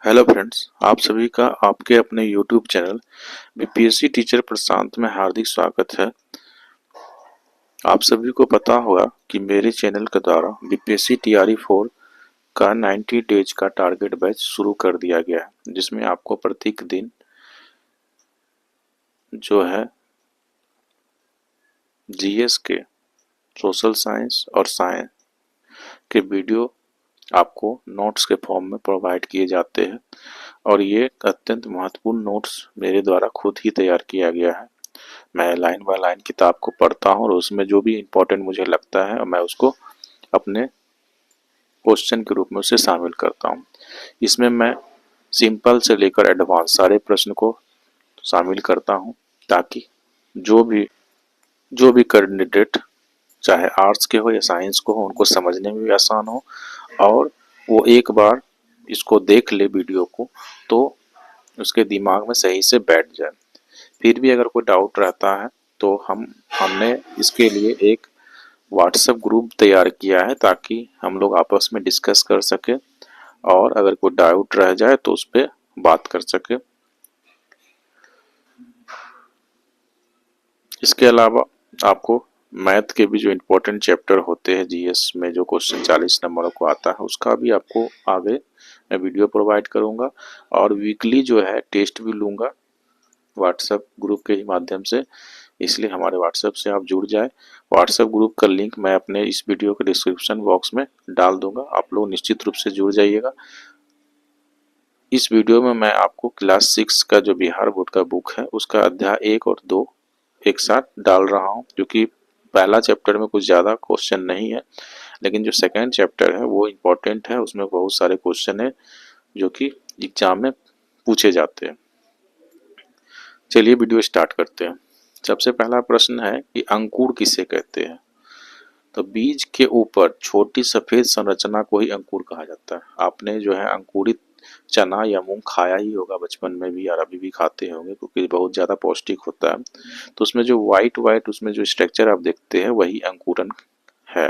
Hello friends, आप सभी का आपके अपने यूट्यूब चैनल बीपीएससी टीचर प्रशांत में हार्दिक स्वागत है। आप सभी को पता होगा कि मेरे चैनल के द्वारा बीपीएससी टीआरई 4 का 90 डेज का टारगेट बैच शुरू कर दिया गया है, जिसमें आपको प्रत्येक दिन जो है जीएस के, सोशल साइंस और साइंस के वीडियो आपको नोट्स के फॉर्म में प्रोवाइड किए जाते हैं और ये अत्यंत महत्वपूर्ण नोट्स मेरे द्वारा खुद ही तैयार किया गया है। मैं लाइन बाय लाइन किताब को पढ़ता हूँ और उसमें जो भी इम्पोर्टेंट मुझे लगता है मैं उसको अपने क्वेश्चन के रूप में उसे शामिल करता हूँ। इसमें मैं सिंपल से लेकर एडवांस सारे प्रश्न को शामिल करता हूँ ताकि जो भी कैंडिडेट चाहे आर्ट्स के हो या साइंस को हो उनको समझने में भी आसान हो और वो एक बार इसको देख ले वीडियो को तो उसके दिमाग में सही से बैठ जाए। फिर भी अगर कोई डाउट रहता है तो हमने इसके लिए एक व्हाट्सएप ग्रुप तैयार किया है ताकि हम लोग आपस में डिस्कस कर सके और अगर कोई डाउट रह जाए तो उस पर बात कर सके। इसके अलावा आपको मैथ के भी जो इम्पोर्टेंट चैप्टर होते हैं जीएस में जो क्वेश्चन 40 नंबरों को आता है उसका भी आपको आगे मैं वीडियो प्रोवाइड करूंगा और वीकली जो है टेस्ट भी लूंगा व्हाट्सएप ग्रुप के ही माध्यम से। इसलिए हमारे व्हाट्सएप से आप जुड़ जाए। व्हाट्सएप ग्रुप का लिंक मैं अपने इस वीडियो के डिस्क्रिप्शन बॉक्स में डाल दूंगा, आप लोग निश्चित रूप से जुड़ जाइएगा। इस वीडियो में मैं आपको क्लास 6 का जो बिहार बोर्ड का बुक है उसका अध्याय 1 और 2 एक साथ डाल रहा हूं, क्योंकि पहला चैप्टर में कुछ ज़्यादा क्वेश्चन नहीं है लेकिन जो सेकेंड चैप्टर है वो इम्पोर्टेंट है, उसमें बहुत सारे क्वेश्चन है जो कि एग्जाम में पूछे जाते हैं। चलिए वीडियो स्टार्ट करते हैं। सबसे पहला प्रश्न है कि अंकुर किसे कहते हैं। तो बीज के ऊपर छोटी सफेद संरचना को ही अंकुर कहा जाता है। आपने जो है अंकुरित चना या मूंग खाया ही होगा बचपन में भी और अभी भी खाते होंगे क्योंकि बहुत ज़्यादा पौष्टिक होता है। तो उसमें जो वाइट वाइट उसमें जो स्ट्रक्चर आप देखते हैं वही अंकुरन है।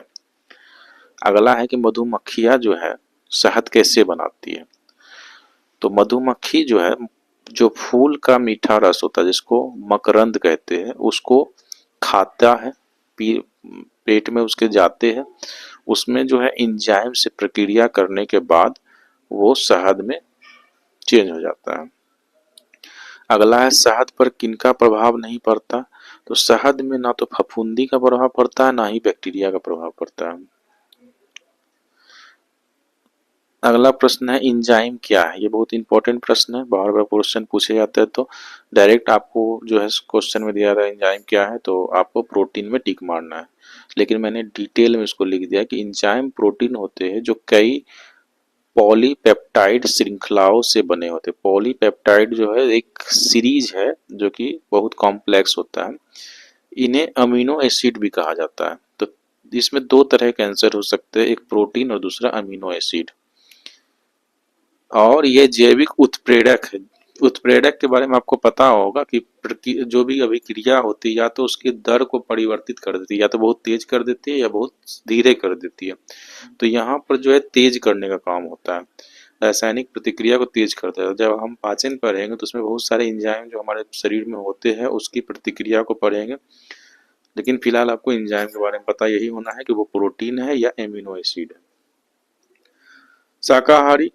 अगला है कि मधुमक्खियाँ जो है शहद कैसे बनाती है। तो मधुमक्खी जो है जो फूल का मीठा रस होता है जिसको मकरंद कहते हैं उसको खाता है, पेट में उसके जाते हैं, उसमें जो है एंजाइम से प्रक्रिया करने के बाद वो शहद में चेंज हो जाता है। अगला है शहद पर किनका प्रभाव नहीं पड़ता। तो शहद में ना तो फफूंदी का प्रभाव पड़ता है ना ही बैक्टीरिया का प्रभाव पड़ता है। अगला प्रश्न है एंजाइम क्या है। ये बहुत इंपॉर्टेंट प्रश्न है, बार बार क्वेश्चन पूछे जाते हैं तो डायरेक्ट आपको जो है क्वेश्चन में दिया रहा है एंजाइम क्या है तो आपको प्रोटीन में टिक मारना है, लेकिन मैंने डिटेल में इसको लिख दिया कि एंजाइम प्रोटीन होते हैं जो कई पॉलीपेप्टाइड श्रृंखलाओं से बने होते हैं। पॉलीपेप्टाइड जो है एक सीरीज है जो कि बहुत कॉम्प्लेक्स होता है। इन्हें अमीनो एसिड भी कहा जाता है। तो इसमें दो तरह के आंसर हो सकते हैं, एक प्रोटीन और दूसरा अमीनो एसिड। और ये जैविक उत्प्रेरक है। उत्प्रेरक के बारे में आपको पता होगा कि जो भी अभिक्रिया होती है या तो उसकी दर को परिवर्तित कर देती है, या तो बहुत तेज कर देती है या बहुत धीरे कर देती है। तो यहाँ पर जो है तेज करने का काम होता है, रासायनिक प्रतिक्रिया को तेज करता है। जब हम पाचन पढ़ेंगे तो उसमें बहुत सारे एंजाइम जो हमारे शरीर में होते हैं उसकी प्रतिक्रिया को पढ़ेंगे, लेकिन फिलहाल आपको एंजाइम के बारे में पता यही होना है कि वो प्रोटीन है या एमिनो एसिड है। शाकाहारी,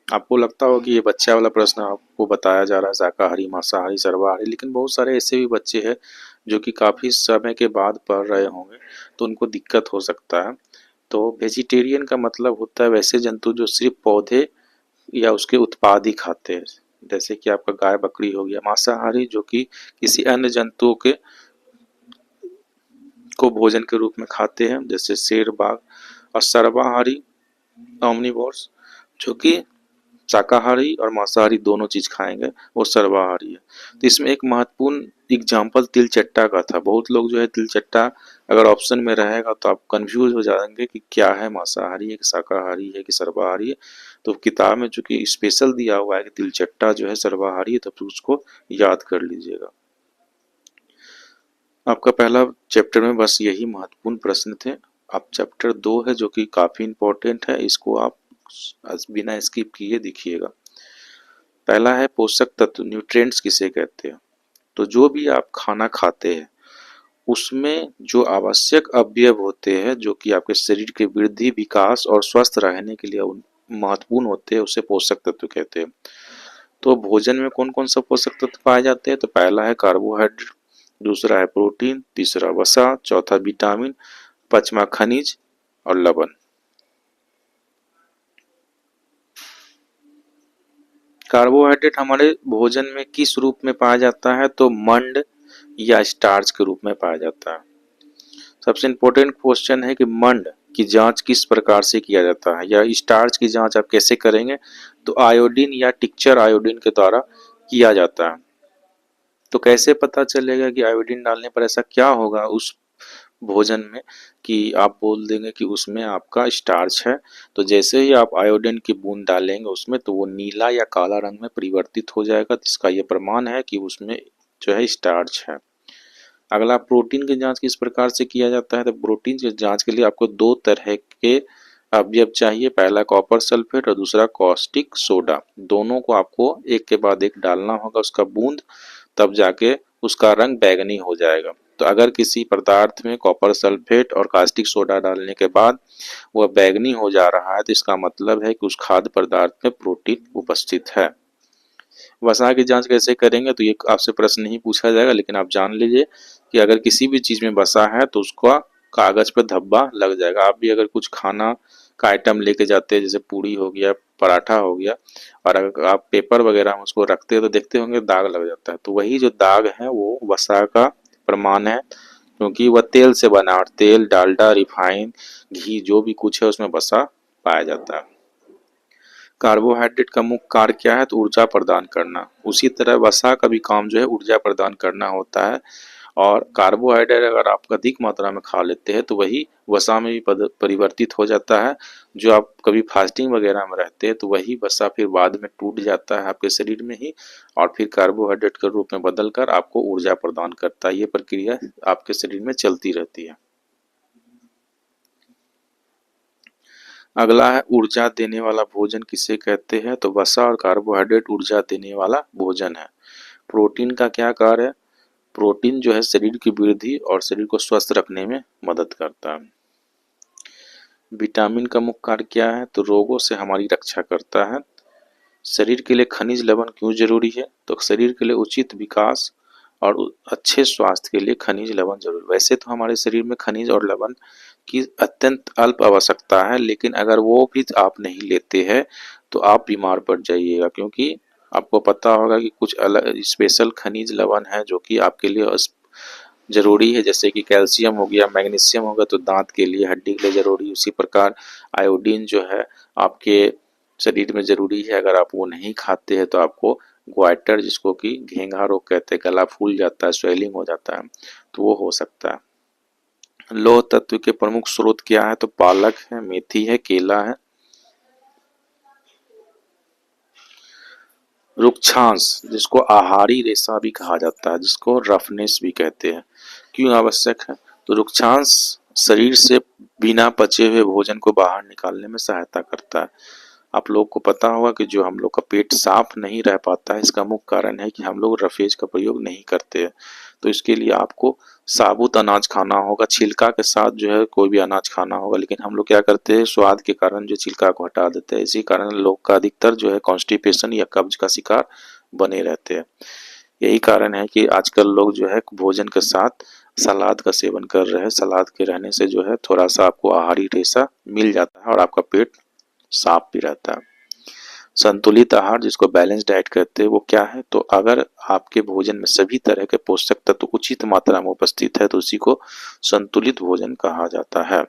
आपको लगता होगा कि ये बच्चा वाला प्रश्न आपको बताया जा रहा है शाकाहारी मांसाहारी सर्वाहारी, लेकिन बहुत सारे ऐसे भी बच्चे हैं जो कि काफ़ी समय के बाद पढ़ रहे होंगे तो उनको दिक्कत हो सकता है। तो वेजिटेरियन का मतलब होता है वैसे जंतु जो सिर्फ पौधे या उसके उत्पाद ही खाते हैं, जैसे कि आपका गाय बकरी हो गया। मांसाहारी जो कि किसी अन्य जंतुओं के को भोजन के रूप में खाते हैं जैसे शेर बाघ। और सर्वाहारी ओमनिवोर्स जो कि शाकाहारी और मांसाहारी दोनों चीज खाएंगे वो सर्वाहारी है। तो इसमें एक महत्वपूर्ण एग्जाम्पल तिलचट्टा का था। बहुत लोग जो है तिलचट्टा अगर ऑप्शन में रहेगा तो आप कंफ्यूज हो जाएंगे कि क्या है, मांसाहारी है कि शाकाहारी है कि सर्वाहारी है। तो किताब में चूंकि स्पेशल दिया हुआ है कि तिलचट्टा जो है सर्वाहारी है तो फिर उसको याद कर लीजिएगा। आपका पहला चैप्टर में बस यही महत्वपूर्ण प्रश्न थे। अब चैप्टर 2 है जो कि काफी इंपॉर्टेंट है, इसको आप बिना स्किप किए देखिएगा। पहला है पोषक तत्व, न्यूट्रिएंट्स किसे कहते हैं। तो जो भी आप खाना खाते हैं उसमें जो आवश्यक अवयव होते हैं जो कि आपके शरीर के वृद्धि, विकास और स्वस्थ रहने के लिए महत्वपूर्ण होते हैं, उसे पोषक तत्व कहते हैं। तो भोजन में कौन कौन सा पोषक तत्व पाए जाते हैं। तो पहला है कार्बोहाइड्रेट, दूसरा है प्रोटीन, तीसरा वसा, चौथा विटामिन, पांचवा खनिज और लवण। कार्बोहाइड्रेट हमारे भोजन में किस रूप में पाया जाता है। तो मंड या स्टार्च के रूप में पाया जाता है। सबसे इम्पोर्टेंट क्वेश्चन है कि मंड की जांच किस प्रकार से किया जाता है या स्टार्च की जांच आप कैसे करेंगे। तो आयोडीन या टिक्चर आयोडीन के द्वारा किया जाता है। तो कैसे पता चलेगा कि आयोडीन डालने पर ऐसा क्या होगा उस भोजन में कि आप बोल देंगे कि उसमें आपका स्टार्च है। तो जैसे ही आप आयोडीन की बूंद डालेंगे उसमें, तो वो नीला या काला रंग में परिवर्तित हो जाएगा। जिसका ये प्रमाण है कि उसमें जो है स्टार्च है। अगला, प्रोटीन की जांच किस प्रकार से किया जाता है। तो प्रोटीन की जांच के लिए आपको दो तरह के अवयव चाहिए। पहला कॉपर सल्फेट और दूसरा कॉस्टिक सोडा। दोनों को आपको एक के बाद एक डालना होगा उसका बूंद, तब जाके उसका रंग बैंगनी हो जाएगा। तो अगर किसी पदार्थ में कॉपर सल्फेट और कास्टिक सोडा डालने के बाद वह बैंगनी हो जा रहा है तो इसका मतलब है कि उस खाद्य पदार्थ में प्रोटीन उपस्थित है। वसा की जांच कैसे करेंगे। तो ये आपसे प्रश्न नहीं पूछा जाएगा, लेकिन आप जान लीजिए कि अगर किसी भी चीज में वसा है तो उसका कागज पर धब्बा लग जाएगा। आप भी अगर कुछ खाना का आइटम लेके जाते हैं, जैसे पूड़ी हो गया, पराठा हो गया, और अगर आप पेपर वगैरह में उसको रखते हैं तो देखते होंगे दाग लग जाता है। तो वही जो दाग है वो वसा का प्रमाण है, क्योंकि वह तेल से बना, और तेल, डालडा, रिफाइन, घी जो भी कुछ है उसमें वसा पाया जाता है। कार्बोहाइड्रेट का मुख्य कार्य क्या है। तो ऊर्जा प्रदान करना। उसी तरह वसा का भी काम जो है ऊर्जा प्रदान करना होता है। और कार्बोहाइड्रेट अगर आप अधिक मात्रा में खा लेते हैं तो वही वसा में भी परिवर्तित हो जाता है। जो आप कभी फास्टिंग वगैरह में रहते हैं तो वही वसा फिर बाद में टूट जाता है आपके शरीर में ही, और फिर कार्बोहाइड्रेट के रूप में बदल कर आपको ऊर्जा प्रदान करता है। ये प्रक्रिया आपके शरीर में चलती रहती है। अगला है ऊर्जा देने वाला भोजन किसे कहते हैं। तो वसा और कार्बोहाइड्रेट ऊर्जा देने वाला भोजन है। प्रोटीन का क्या कार्य है। प्रोटीन जो है शरीर की वृद्धि और शरीर को स्वस्थ रखने में मदद करता है। विटामिन का मुख्य कार्य क्या है। तो रोगों से हमारी रक्षा करता है। शरीर के लिए खनिज लवण क्यों जरूरी है। तो शरीर के लिए उचित विकास और अच्छे स्वास्थ्य के लिए खनिज लवण जरूरी। वैसे तो हमारे शरीर में खनिज और लवण की अत्यंत अल्प आवश्यकता है, लेकिन अगर वो भी आप नहीं लेते हैं तो आप बीमार पड़ जाइएगा, क्योंकि आपको पता होगा कि कुछ अलग स्पेशल खनिज लवण है जो कि आपके लिए जरूरी है। जैसे कि कैल्शियम हो गया, मैग्नीशियम हो गया, तो दांत के लिए, हड्डी के लिए जरूरी। उसी प्रकार आयोडीन जो है आपके शरीर में जरूरी है। अगर आप वो नहीं खाते हैं तो आपको ग्वाइटर, जिसको कि घेंघा रोग कहते हैं, गला फूल जाता है, स्वेलिंग हो जाता है, तो वो हो सकता है। लौह तत्व के प्रमुख स्रोत क्या है। तो पालक है, मेथी है, केला है। रुक्षांश, जिसको आहारी रेशा भी कहा जाता है, जिसको रफनेस भी कहते हैं, क्यों आवश्यक है। तो रुक्षांश शरीर से बिना पचे हुए भोजन को बाहर निकालने में सहायता करता है। आप लोग को पता होगा कि जो हम लोग का पेट साफ नहीं रह पाता है, इसका मुख्य कारण है कि हम लोग रफेज का प्रयोग नहीं करते हैं। तो इसके लिए आपको साबुत अनाज खाना होगा, छिलका के साथ जो है कोई भी अनाज खाना होगा। लेकिन हम लोग क्या करते हैं, स्वाद के कारण जो छिलका को हटा देते हैं। इसी कारण लोग का अधिकतर जो है कॉन्स्टिपेशन या कब्ज का शिकार बने रहते हैं। यही कारण है कि आजकल लोग जो है भोजन के साथ सलाद का सेवन कर रहे हैं। सलाद के रहने से जो है थोड़ा सा आपको आहारी रेशा मिल जाता है और आपका पेट साफ भी रहता है। संतुलित आहार, जिसको बैलेंस डाइट कहते हैं, वो क्या है। तो अगर आपके भोजन में सभी तरह के पोषक तत्व उचित मात्रा में उपस्थित है तो उसी को संतुलित भोजन कहा जाता है।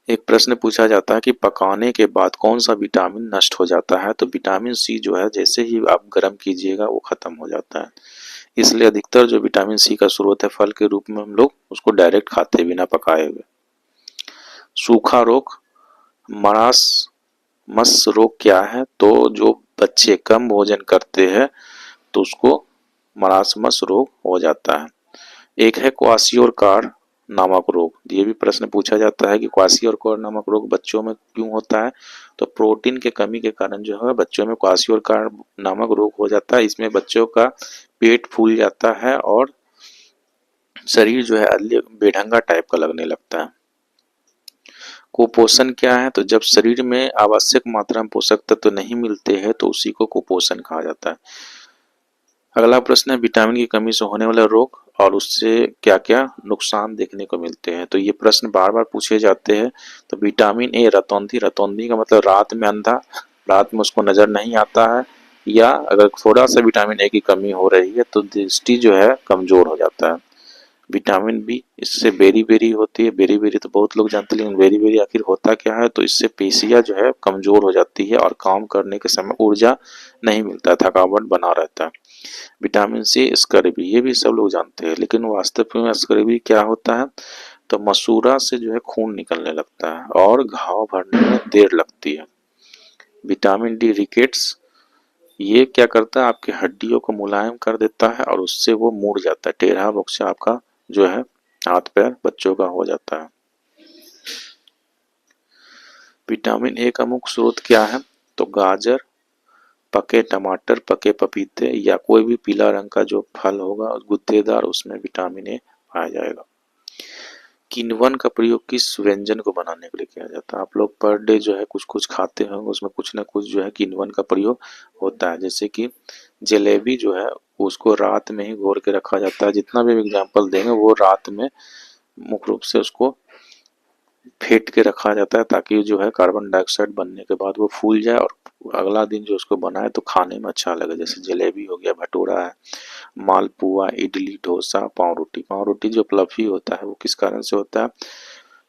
एक प्रश्न पूछा जाता है कि पकाने के बाद कौन सा विटामिन नष्ट हो जाता है। तो विटामिन सी जो है जैसे ही आप गर्म कीजिएगा वो खत्म हो जाता है। इसलिए अधिकतर जो विटामिन सी का स्रोत है फल के रूप में हम लोग उसको डायरेक्ट खाते हैं बिना पकाए हुए। सूखा रोग, मरासमस रोग क्या है। तो जो बच्चे कम भोजन करते हैं तो उसको मरासमस रोग हो जाता है। एक है क्वासियोरकार नामक रोग। ये भी प्रश्न पूछा जाता है कि क्वाशियोर नामक रोग बच्चों में क्यों होता है। तो प्रोटीन के कमी के कारण जो है बच्चों में क्वाशियोर नामक रोग हो जाता है। इसमें बच्चों का पेट फूल जाता है और शरीर जो है बेढंगा टाइप का लगने लगता है। कुपोषण क्या है, तो जब शरीर में आवश्यक मात्रा में पोषक तत्व नहीं मिलते हैं तो उसी को कुपोषण कहा जाता है। अगला प्रश्न है विटामिन की कमी से होने वाला रोग और उससे क्या क्या नुकसान देखने को मिलते हैं। तो ये प्रश्न बार बार पूछे जाते हैं। तो विटामिन ए रतौंधी, रतौंधी का मतलब रात में अंधा, रात में उसको नजर नहीं आता है, या अगर थोड़ा सा विटामिन ए की कमी हो रही है तो दृष्टि जो है कमजोर हो जाता है। विटामिन बी, इससे बेरी बेरी होती है। बेरी बेरी तो बहुत लोग जानते हैं, लेकिन बेरी बेरी आखिर होता क्या है, तो इससे पेशियां जो है कमजोर हो जाती है और काम करने के समय ऊर्जा नहीं मिलता, थकावट बना रहता है। विटामिन सी स्कर्वी, ये भी सब लोग जानते हैं, लेकिन वास्तव में स्कर्वी क्या होता है, तो मसूड़ा से जो है खून निकलने लगता है और घाव भरने में देर लगती है। विटामिन डी रिकेट्स, ये क्या करता है, आपकी हड्डियों को मुलायम कर देता है और उससे वो मुड़ जाता है, टेढ़ा बक्सा आपका जो है हाथ पैर बच्चों का हो जाता है। विटामिन ए का मुख्य स्रोत क्या है, तो गाजर, पके टमाटर, पके पपीते या कोई भी पीला रंग का जो फल होगा गुद्देदार, उसमें विटामिन ए पाया जाएगा। किण्वन का प्रयोग किस व्यंजन को बनाने के लिए किया जाता है। आप लोग पर डे जो है कुछ कुछ खाते होंगे, उसमें कुछ ना कुछ जो है किण्वन का प्रयोग होता है। जैसे कि जलेबी जो है उसको रात में ही घोर के रखा जाता है। जितना भी एग्जाम्पल देंगे वो रात में मुख्य रूप से उसको फेंट के रखा जाता है ताकि जो है कार्बन डाइऑक्साइड बनने के बाद वो फूल जाए और अगला दिन जो उसको बनाए तो खाने में अच्छा लगे। जैसे जलेबी हो गया, भटूरा है, मालपुआ, इडली, डोसा, पाव रोटी। पाव रोटी जो फ्लफी होता है वो किस कारण से होता है,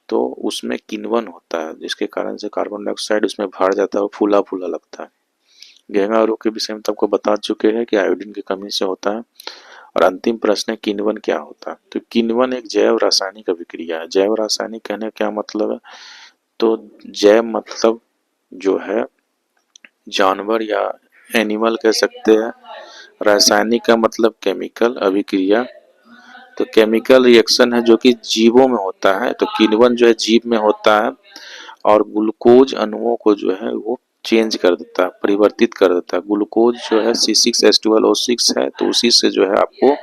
तो उसमें किण्वन होता है जिसके कारण से कार्बन डाइऑक्साइड उसमें भर जाता है और फूला फूला लगता है। गेहूं रोग के विषय में तो आपको बता चुके हैं कि आयोडीन की कमी से होता है। और अंतिम प्रश्न है किण्वन क्या होता है। तो किण्वन एक जैव रासायनिक अभिक्रिया है। जैव रासायनिक कहने का क्या मतलब है, तो जैव मतलब जो है जानवर या एनिमल कह सकते हैं। रासायनिक का मतलब केमिकल अभिक्रिया, तो केमिकल रिएक्शन है जो कि जीवों में होता है। तो किण्वन जो है जीव में होता है और ग्लूकोज अणुओं को जो है वो चेंज कर देता है, परिवर्तित कर देता है। ग्लूकोज जो है C6H12O6 है, तो उसी से जो है आपको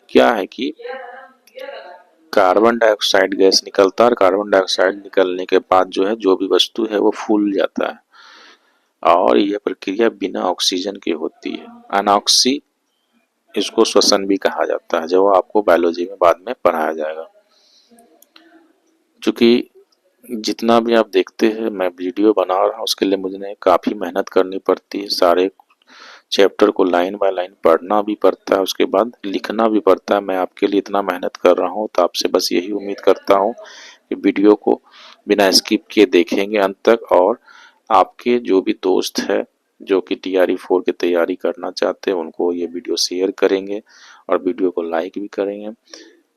क्या है कि कार्बन डाइऑक्साइड गैस निकलता है और कार्बन डाइऑक्साइड निकलने के बाद जो है जो भी वस्तु है वो फूल जाता है और यह प्रक्रिया बिना ऑक्सीजन के होती है। अनॉक्सी, इसको श्वसन भी कहा जाता है, जो आपको बायोलॉजी में बाद में पढ़ाया जाएगा। क्योंकि जितना भी आप देखते हैं मैं वीडियो बना रहा हूँ उसके लिए मुझे काफ़ी मेहनत करनी पड़ती है। सारे चैप्टर को लाइन बाय लाइन पढ़ना भी पड़ता है, उसके बाद लिखना भी पड़ता है। मैं आपके लिए इतना मेहनत कर रहा हूँ तो आपसे बस यही उम्मीद करता हूँ कि वीडियो को बिना स्किप किए देखेंगे अंत तक, और आपके जो भी दोस्त है जो कि TRE 4 की तैयारी करना चाहते हैं उनको ये वीडियो शेयर करेंगे और वीडियो को लाइक भी करेंगे।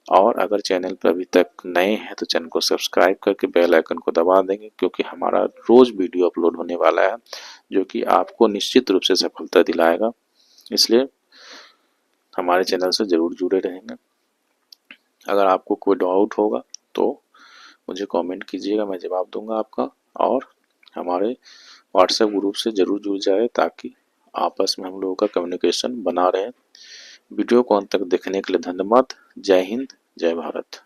और अगर चैनल पर अभी तक नए हैं तो चैनल को सब्सक्राइब करके बेल आइकन को दबा देंगे, क्योंकि हमारा रोज वीडियो अपलोड होने वाला है जो कि आपको निश्चित रूप से सफलता दिलाएगा। इसलिए हमारे चैनल से जरूर जुड़े रहेंगे। अगर आपको कोई डाउट होगा तो मुझे कमेंट कीजिएगा, मैं जवाब दूंगा आपका। और हमारे व्हाट्सएप ग्रुप से जरूर जुड़ जाए ताकि आपस में हम लोगों का कम्युनिकेशन बना रहे। वीडियो को अंत तक देखने के लिए धन्यवाद। जय हिंद, जय भारत।